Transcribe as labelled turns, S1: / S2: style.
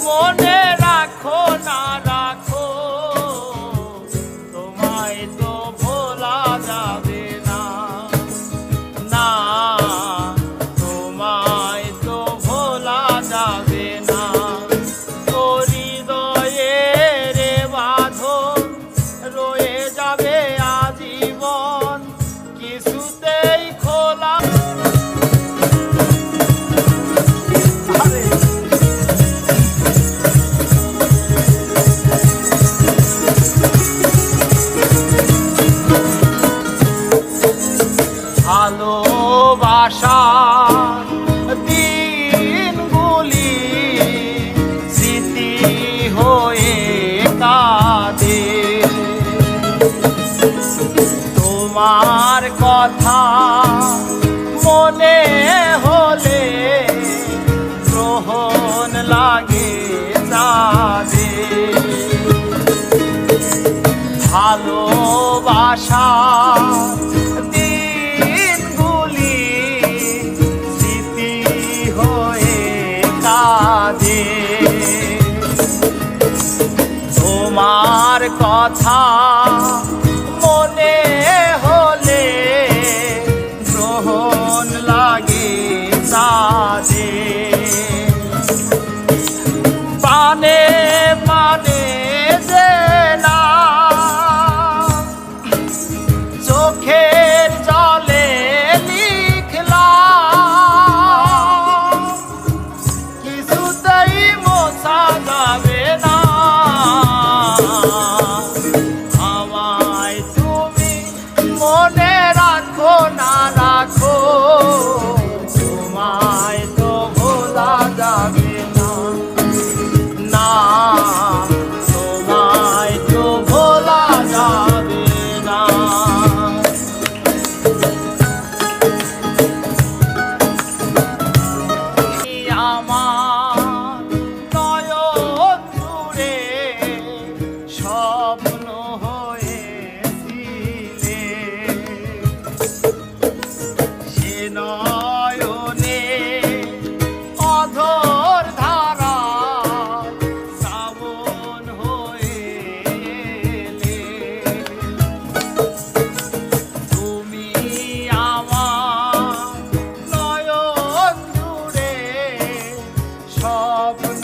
S1: মনে রাখো না রাখো, তোমায় তো ভোলা যাবে না, না তোমায় তো ভোলা যাবে না। হৃদয়ের বাঁধন রয়ে যাবে আজীবন, কিছুতেই খোলা। ভালোবাসার দিনগুলি স্মৃতি হয়ে কাঁদে, তোমার কথা মনে হলে গ্রহণ লাগে চাঁদে। ভালোবাসা তোমার কথা মনে হলে গ্রহণ লাগে চাঁদে। পানে পানে যে না চোখের জলে লিখলাম, কিছুতেই মোছা যাবে না। মনে রাখো না রাখো, তোমায় তো ভোলা যাবে না, না তোমায় তো ভোলা যাবে না। আমার নয়ন জুড়ে স্বপ্ন নয়নে অধর ধারা শ্রাবণ হয়ে এলে, তুমি আমার নয়ন জুড়ে স্বপ্ন